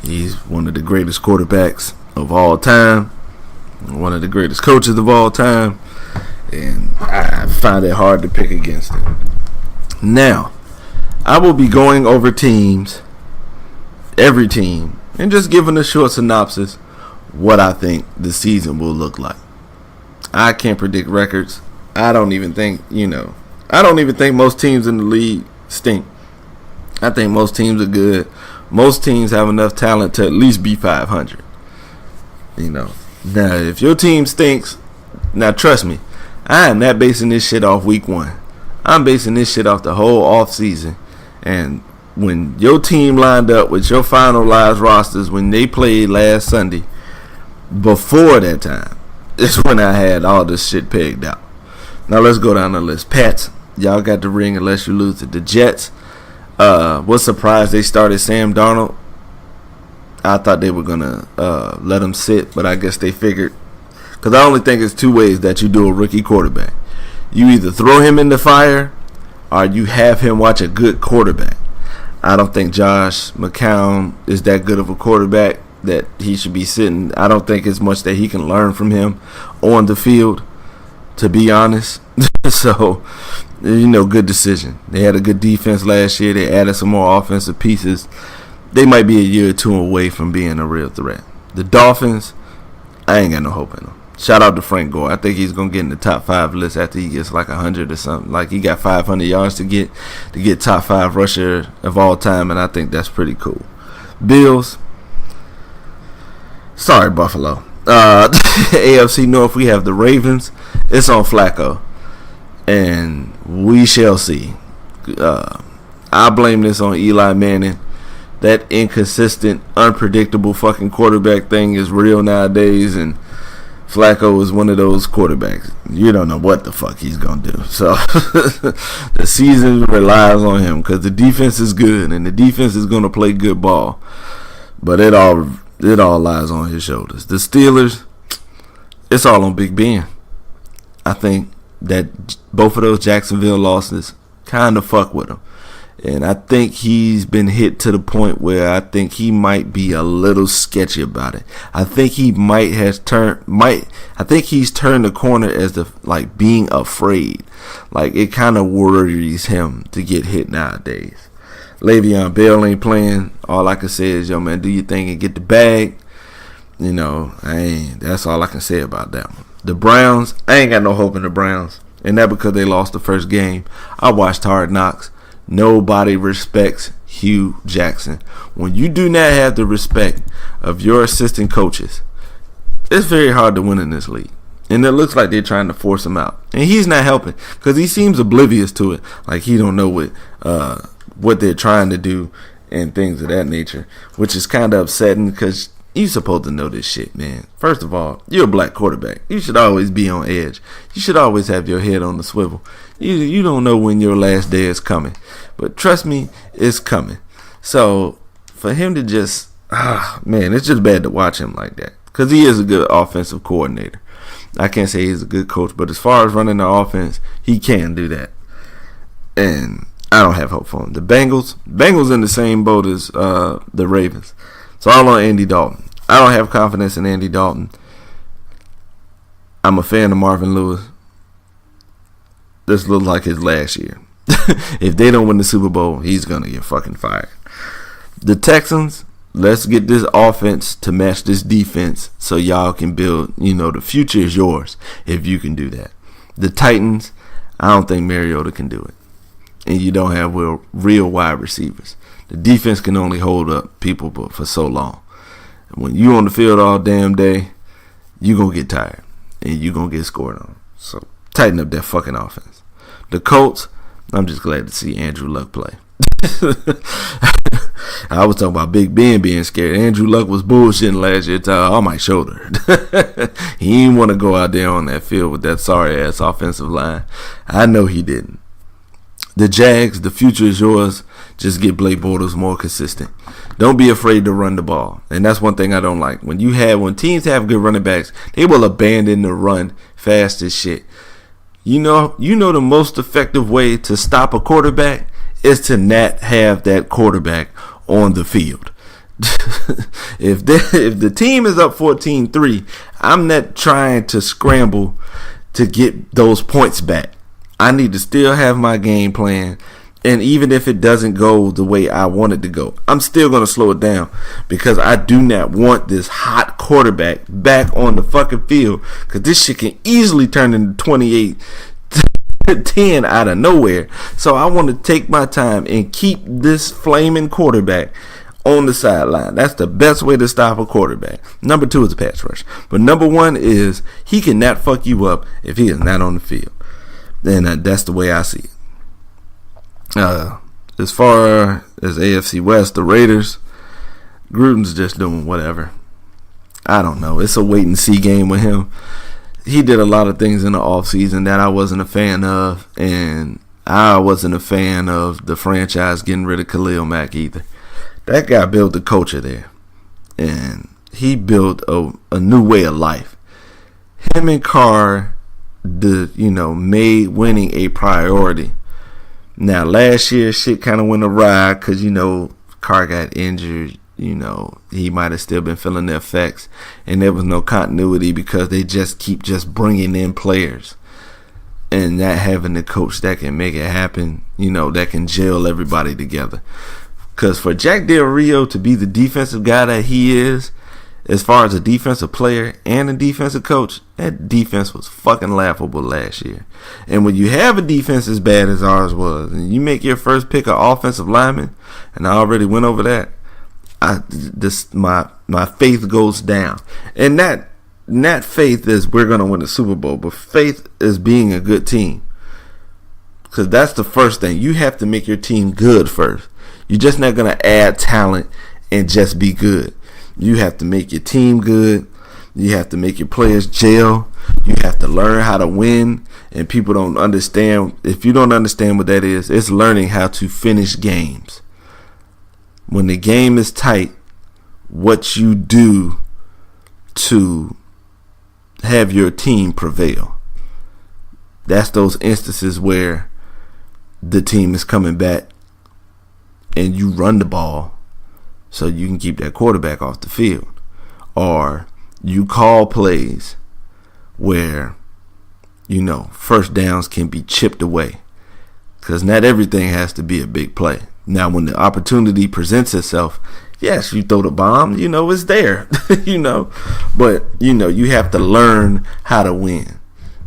he's one of the greatest quarterbacks of all time. One of the greatest coaches of all time. And I find it hard to pick against him. Now, I will be going over teams, every team, and just giving a short synopsis what I think the season will look like. I can't predict records. I don't even think most teams in the league stink. I think most teams are good. Most teams have enough talent to at least be 500. Now if your team stinks, now trust me, I am not basing this shit off week 1. I'm basing this shit off the whole off season. And when your team lined up with your finalized rosters when they played last Sunday, before that time, is when I had all this shit pegged out. Now let's go down the list. Pats, y'all got the ring unless you lose it. The Jets, was surprised they started Sam Darnold. I thought they were gonna let him sit, but I guess they figured, because I only think it's two ways that you do a rookie quarterback. You either throw him in the fire or you have him watch a good quarterback. I don't think Josh McCown is that good of a quarterback that he should be sitting. I don't think it's much that he can learn from him on the field, to be honest. So, good decision. They had a good defense last year. They added some more offensive pieces. They might be a year or two away from being a real threat. The Dolphins, I ain't got no hope in them. Shout out to Frank Gore. I think he's going to get in the top 5 list after he gets like 100 or something. Like, he got 500 yards to get top 5 rusher of all time, and I think that's pretty cool. Bills, sorry, Buffalo. AFC North, we have the Ravens. It's on Flacco, and we shall see. I blame this on Eli Manning. That inconsistent, unpredictable fucking quarterback thing is real nowadays, and Flacco is one of those quarterbacks. You don't know what the fuck he's going to do. So the season relies on him because the defense is good, and the defense is going to play good ball. But it all lies on his shoulders. The Steelers, it's all on Big Ben. I think that both of those Jacksonville losses kind of fuck with him. And I think he's been hit to the point where I think he might be a little sketchy about it. I think he I think he's turned the corner as being afraid. Like, it kind of worries him to get hit nowadays. Le'Veon Bell ain't playing. All I can say is, yo, man, do your thing and get the bag. That's all I can say about that one. The Browns, I ain't got no hope in the Browns. And that because they lost the first game. I watched Hard Knocks. Nobody respects Hugh Jackson. When you do not have the respect of your assistant coaches, it's very hard to win in this league. And it looks like they're trying to force him out. And he's not helping because he seems oblivious to it. Like he don't know what they're trying to do and things of that nature, which is kind of upsetting because you're supposed to know this shit, man. First of all, you're a black quarterback. You should always be on edge. You should always have your head on the swivel. You don't know when your last day is coming. But trust me, it's coming. So, for him to just, it's just bad to watch him like that. Because he is a good offensive coordinator. I can't say he's a good coach, but as far as running the offense, he can do that. And I don't have hope for him. The Bengals in the same boat as the Ravens. It's all on Andy Dalton. I don't have confidence in Andy Dalton. I'm a fan of Marvin Lewis. This looks like his last year. If they don't win the Super Bowl, he's going to get fucking fired. The Texans, let's get this offense to match this defense so y'all can build, the future is yours if you can do that. The Titans, I don't think Mariota can do it. And you don't have real wide receivers. The defense can only hold up people for so long. When you on the field all damn day, you going to get tired. And you going to get scored on. So tighten up that fucking offense. The Colts, I'm just glad to see Andrew Luck play. I was talking about Big Ben being scared. Andrew Luck was bullshitting last year on my shoulder. He didn't want to go out there on that field with that sorry-ass offensive line. I know he didn't. The Jags, the future is yours. Just get Blake Bortles more consistent. Don't be afraid to run the ball. And that's one thing I don't like. When teams have good running backs, they will abandon the run fast as shit. You know the most effective way to stop a quarterback is to not have that quarterback on the field. If the team is up 14-3, I'm not trying to scramble to get those points back. I need to still have my game plan. And even if it doesn't go the way I want it to go, I'm still going to slow it down because I do not want this hot quarterback back on the fucking field because this shit can easily turn into 28 10 out of nowhere. So I want to take my time and keep this flaming quarterback on the sideline. That's the best way to stop a quarterback. Number 2 is a pass rush. But number 1 is he cannot fuck you up if he is not on the field. And that's the way I see it. As far as AFC West, the Raiders, Gruden's just doing whatever. I don't know. It's a wait-and-see game with him. He did a lot of things in the offseason that I wasn't a fan of, and I wasn't a fan of the franchise getting rid of Khalil Mack either. That guy built the culture there, and he built a new way of life. Him and Carr, made winning a priority. Now, last year, shit kind of went awry because, Carr got injured. He might have still been feeling the effects, and there was no continuity because they just keep bringing in players and not having the coach that can make it happen, that can gel everybody together. Because for Jack Del Rio to be the defensive guy that he is, as far as a defensive player and a defensive coach, that defense was fucking laughable last year. And when you have a defense as bad as ours was, and you make your first pick of offensive lineman, and I already went over that, my faith goes down. And not faith is we're going to win the Super Bowl, but faith is being a good team. Because that's the first thing. You have to make your team good first. You're just not going to add talent and just be good. You have to make your team good. You have to make your players gel. You have to learn how to win. And people don't understand. If you don't understand what that is, it's learning how to finish games. When the game is tight, what you do to have your team prevail. That's those instances where the team is coming back and you run the ball so you can keep that quarterback off the field. Or you call plays where, first downs can be chipped away. Because not everything has to be a big play. Now, when the opportunity presents itself, yes, you throw the bomb, it's there, But, you have to learn how to win.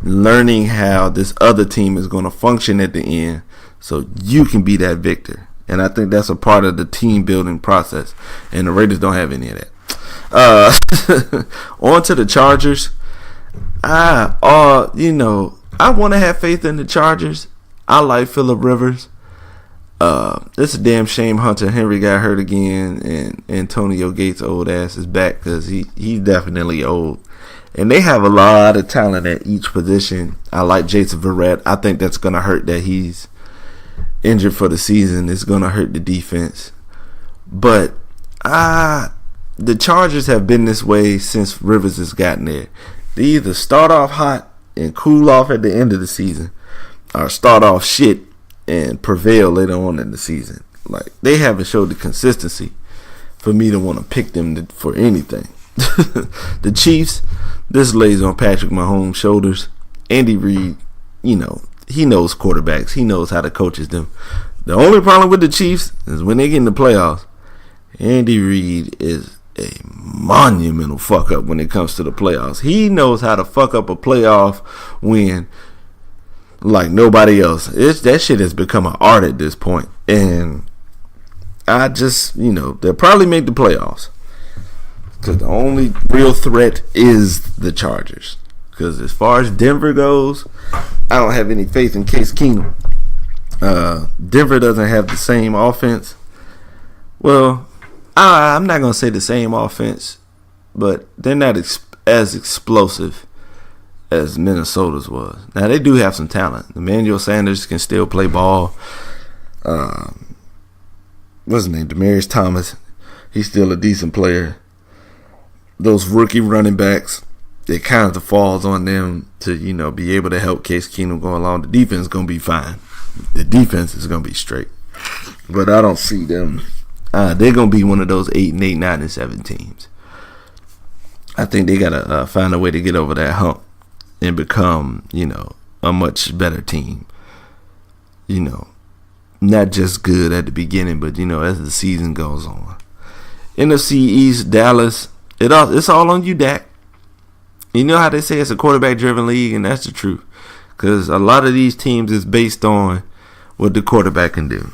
Learning how this other team is going to function at the end so you can be that victor. And I think that's a part of the team building process. And the Raiders don't have any of that. On to the Chargers. I want to have faith in the Chargers. I like Phillip Rivers. It's a damn shame Hunter Henry got hurt again, and Antonio Gates' old ass is back because he's definitely old. And they have a lot of talent at each position. I like Jason Verrett. I think that's going to hurt that he's injured for the season. It's going to hurt the defense. But the Chargers have been this way since Rivers has gotten there. They either start off hot and cool off at the end of the season, or start off shit and prevail later on in the season. Like, they haven't showed the consistency for me to want to pick them for anything. The Chiefs, this lays on Patrick Mahomes' shoulders. Andy Reid, he knows quarterbacks. He knows how to coaches them. The only problem with the Chiefs is when they get in the playoffs, Andy Reid is a monumental fuck up when it comes to the playoffs. He knows how to fuck up a playoff win like nobody else. That shit has become an art at this point. And I just, they'll probably make the playoffs. Because the only real threat is the Chargers. Because as far as Denver goes, I don't have any faith in Case Keenum. Denver doesn't have the same offense. Well, I'm not going to say the same offense, but they're not as explosive as Minnesota's was. Now, they do have some talent. Emmanuel Sanders can still play ball. What's his name? Demaryius Thomas. He's still a decent player. Those rookie running backs, it kind of falls on them to, be able to help Case Keenum go along. The defense is going to be fine. The defense is going to be straight. But I don't see them. They're going to be one of those 8-8, 9-7 teams. I think they got to find a way to get over that hump and become, a much better team. Not just good at the beginning, but, as the season goes on. NFC East, Dallas, it's all on you, Dak. You know how they say it's a quarterback-driven league, and that's the truth. because a lot of these teams is based on what the quarterback can do.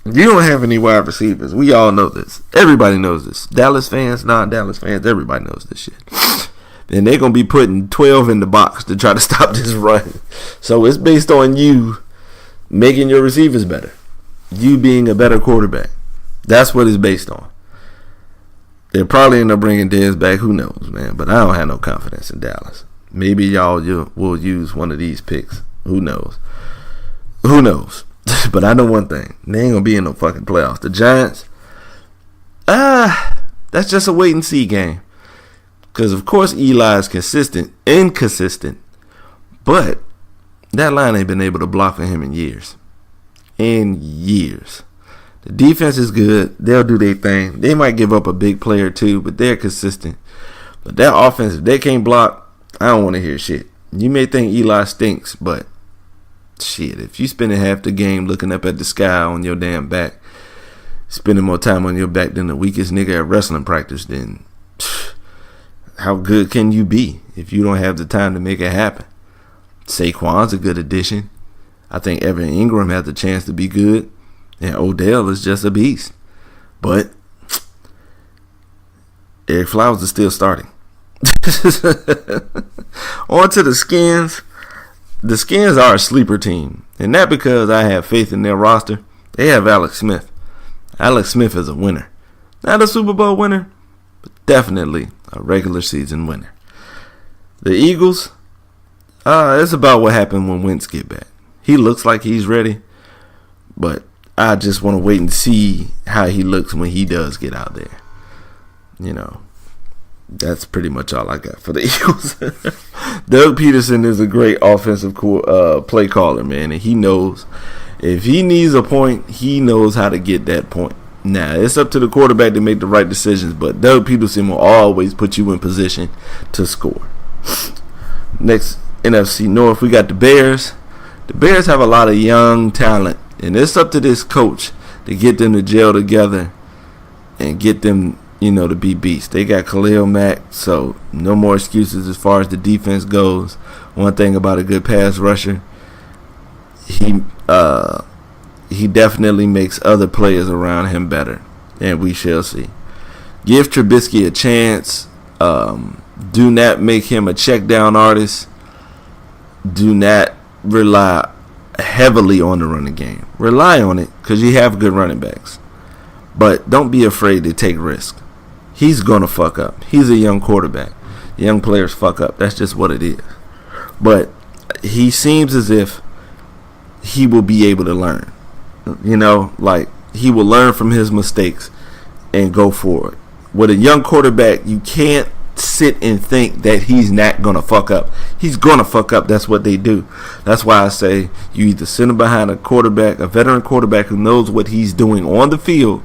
You don't have any wide receivers. We all know this. Everybody knows this. Dallas fans, non-Dallas fans, everybody knows this shit. And they're going to be putting 12 in the box to try to stop this run. So it's based on you making your receivers better. You being a better quarterback. That's what it's based on. They'll probably end up bringing Dez back. Who knows, man? But I don't have no confidence in Dallas. Maybe y'all will use one of these picks. Who knows? Who knows? But I know one thing. They ain't going to be in no fucking playoffs. The Giants, that's just a wait and see game. Because, of course, Eli is inconsistent. But that line ain't been able to block for him in years. The defense is good. They'll do their thing. They might give up a big play or two, but they're consistent. But that offense, if they can't block, I don't want to hear shit. You may think Eli stinks, but shit, if you spending half the game looking up at the sky on your damn back, spending more time on your back than the weakest nigga at wrestling practice, then how good can you be if you don't have the time to make it happen? Saquon's a good addition. I think Evan Ingram has a chance to be good. And Odell is just a beast. But Eric Flowers is still starting. On to the Skins. The Skins are a sleeper team. And not because I have faith in their roster. They have Alex Smith. Alex Smith is a winner. Not a Super Bowl winner, but definitely a regular season winner. The Eagles, it's about what happened when Wentz get back. He looks like he's ready, but I just want to wait and see how he looks when he does get out there. You know, that's pretty much all I got for the Eagles. Doug Peterson is a great offensive play caller, man, and he knows if he needs a point, he knows how to get that point. Now, it's up to the quarterback to make the right decisions, but Doug Peterson will always put you in position to score. Next, NFC North, we got the Bears. The Bears have a lot of young talent, and it's up to this coach to get them to gel together and get them, to be beasts. They got Khalil Mack, so no more excuses as far as the defense goes. One thing about a good pass rusher, he definitely makes other players around him better, and we shall see. Give Trubisky a chance. Do not make him a check down artist. Do not rely heavily on the running game. Rely on it because you have good running backs, but don't be afraid to take risks. He's gonna fuck up. He's a young quarterback. Young players fuck up. That's just what it is. But he seems as if he will be able to learn. Like he will learn from his mistakes and go forward. With a young quarterback, you can't sit and think that he's not gonna fuck up. He's gonna fuck up. That's what they do. That's why I say you either sit him behind a quarterback, a veteran quarterback who knows what he's doing on the field,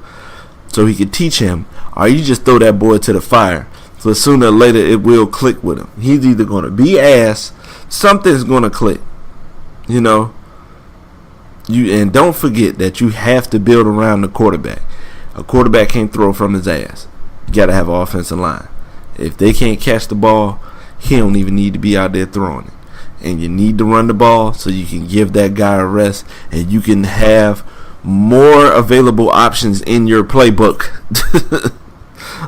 so he can teach him, or you just throw that boy to the fire. So sooner or later it will click with him. He's either gonna be ass, something's gonna click. And don't forget that you have to build around the quarterback. A quarterback can't throw from his ass. You gotta have an offensive line. If they can't catch the ball, he don't even need to be out there throwing it. And you need to run the ball so you can give that guy a rest and you can have more available options in your playbook.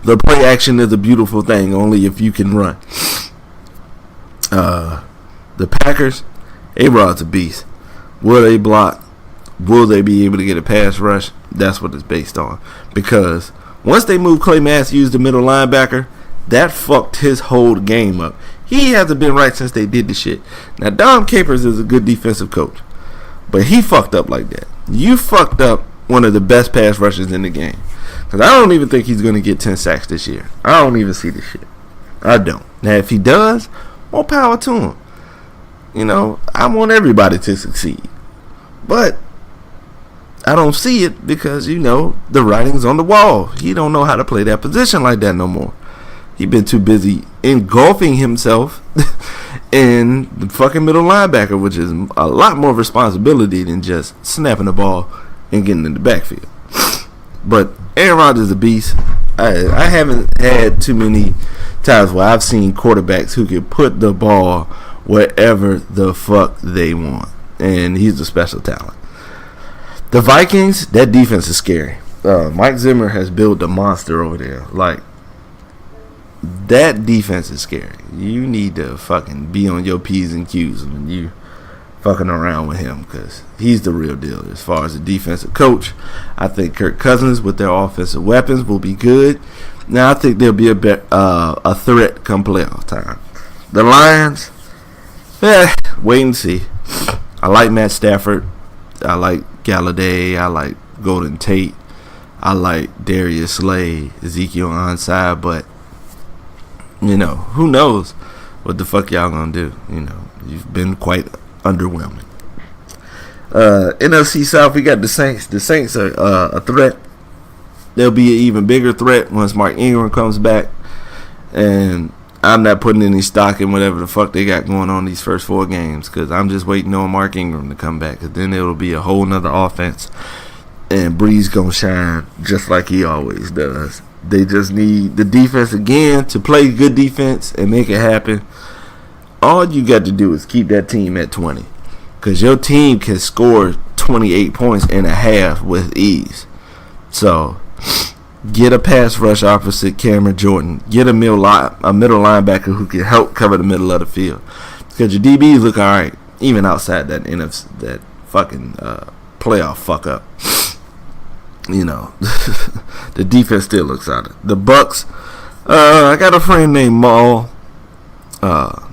The play action is a beautiful thing, only if you can run. The Packers, A-Rod's a beast. Will they block? Will they be able to get a pass rush? That's what it's based on. Because once they move Clay Matthews, the middle linebacker, that fucked his whole game up. He hasn't been right since they did the shit. Now, Dom Capers is a good defensive coach, but he fucked up like that. You fucked up one of the best pass rushers in the game. Because I don't even think he's going to get 10 sacks this year. I don't even see this shit. I don't. Now, if he does, more power to him. I want everybody to succeed. But I don't see it because, the writing's on the wall. He don't know how to play that position like that no more. He been too busy engulfing himself in the fucking middle linebacker, which is a lot more responsibility than just snapping the ball and getting in the backfield. But Aaron Rodgers is a beast. I haven't had too many times where I've seen quarterbacks who can put the ball wherever the fuck they want. And he's a special talent. The Vikings, that defense is scary. Mike Zimmer has built a monster over there. Like, that defense is scary. You need to fucking be on your P's and Q's when you fucking around with him, because he's the real deal as far as the defensive coach. I think Kirk Cousins with their offensive weapons will be good. Now I think there'll be a threat come playoff time. The Lions, wait and see. I like Matt Stafford. I like Galladay. I like Golden Tate. I like Darius Slay, Ezekiel Ansah, but who knows what the fuck y'all gonna do? You've been quite underwhelming. NFC South, we got the Saints. The Saints are a threat. They'll be an even bigger threat once Mark Ingram comes back. And I'm not putting any stock in whatever the fuck they got going on these first 4 games, because I'm just waiting on Mark Ingram to come back, because then it'll be a whole nother offense. And Breeze gonna shine just like he always does. They just need the defense again to play good defense and make it happen. All you got to do is keep that team at 20, because your team can score 28 points in a half with ease. So get a pass rush opposite Cameron Jordan. Get a middle linebacker who can help cover the middle of the field, because your DBs look all right even outside that fucking playoff fuck up. The defense still looks solid. The Bucks, I got a friend named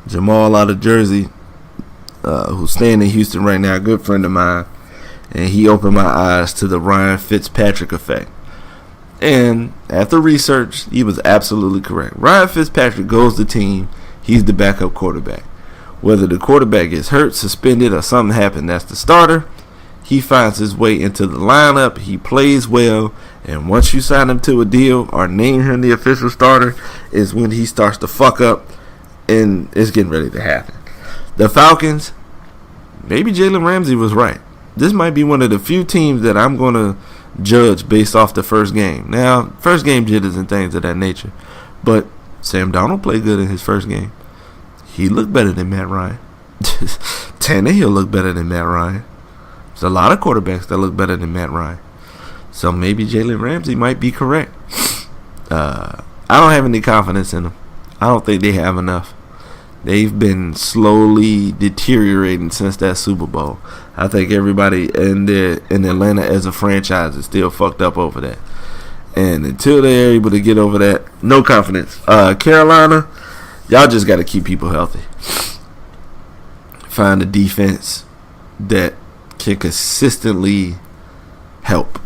Jamal out of Jersey, who's staying in Houston right now, a good friend of mine, and he opened my eyes to the Ryan Fitzpatrick effect. And after research, he was absolutely correct. Ryan Fitzpatrick goes to team, he's the backup quarterback. Whether the quarterback gets hurt, suspended, or something happened, that's the starter. He finds his way into the lineup, he plays well, and once you sign him to a deal or name him the official starter is when he starts to fuck up, and it's getting ready to happen. The Falcons, maybe Jalen Ramsey was right. This might be one of the few teams that I'm going to judge based off the first game. Now, first game jitters and things of that nature, but Sam Darnold played good in his first game. He looked better than Matt Ryan. Tannehill looked better than Matt Ryan. There's a lot of quarterbacks that look better than Matt Ryan. So maybe Jalen Ramsey might be correct. I don't have any confidence in them. I don't think they have enough. They've been slowly deteriorating since that Super Bowl. I think everybody in Atlanta as a franchise is still fucked up over that. And until they're able to get over that, no confidence. Carolina, y'all just got to keep people healthy. Find a defense that can consistently help.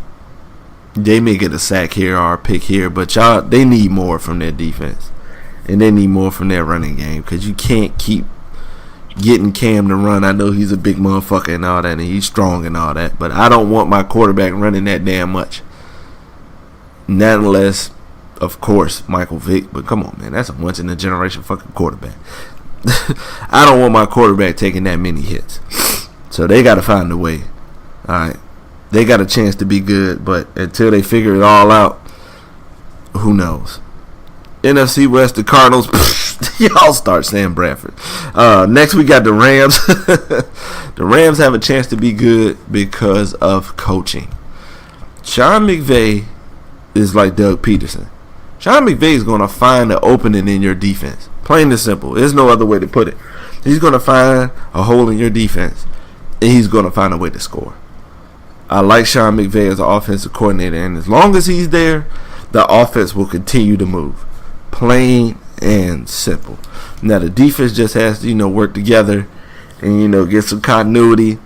They may get a sack here or a pick here, but they need more from their defense. And they need more from their running game, because you can't keep getting Cam to run. I know he's a big motherfucker and all that, and he's strong and all that, but I don't want my quarterback running that damn much. Not unless, of course, Michael Vick, but come on, man, that's a once-in-a-generation fucking quarterback. I don't want my quarterback taking that many hits. So they got to find a way. All right. They got a chance to be good, but until they figure it all out, who knows? NFC West, the Cardinals. Y'all start Sam Bradford. Next, we got the Rams. The Rams have a chance to be good because of coaching. Sean McVay is like Doug Peterson. Sean McVay is going to find an opening in your defense. Plain and simple. There's no other way to put it. He's going to find a hole in your defense, and he's going to find a way to score. I like Sean McVay as an offensive coordinator, and as long as he's there, the offense will continue to move. Plain and simple. Now, the defense just has to, work together and, get some continuity,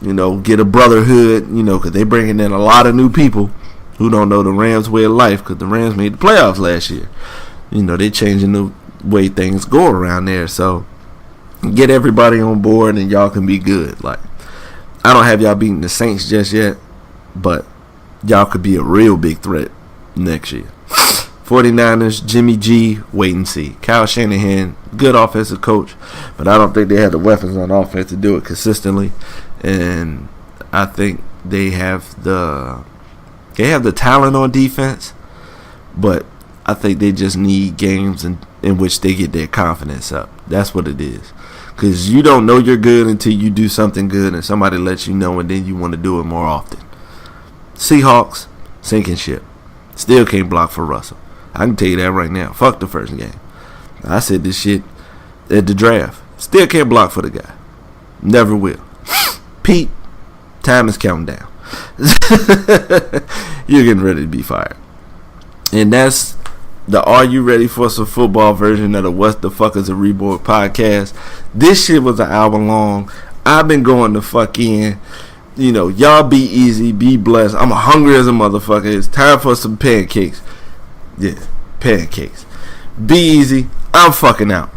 get a brotherhood, because they're bringing in a lot of new people who don't know the Rams' way of life, because the Rams made the playoffs last year. They're changing the way things go around there. So, get everybody on board and y'all can be good. Like, I don't have y'all beating the Saints just yet, but y'all could be a real big threat next year. 49ers, Jimmy G, wait and see. Kyle Shanahan, good offensive coach, but I don't think they have the weapons on offense to do it consistently. And I think they have the talent on defense, but I think they just need games in which they get their confidence up. That's what it is. Because you don't know you're good until you do something good and somebody lets you know, and then you want to do it more often. Seahawks, sinking ship. Still can't block for Russell. I can tell you that right now. Fuck the first game. I said this shit at the draft. Still can't block for the guy. Never will. Pete, time is counting down. You're getting ready to be fired. And that's the Are You Ready for Some Football version of the What the Fuck Is A reborG podcast. This shit was an hour long. I've been going the fuck in. You know, y'all be easy, be blessed. I'm hungry as a motherfucker. It's time for some pancakes. Yeah, pancakes. Be easy. I'm fucking out.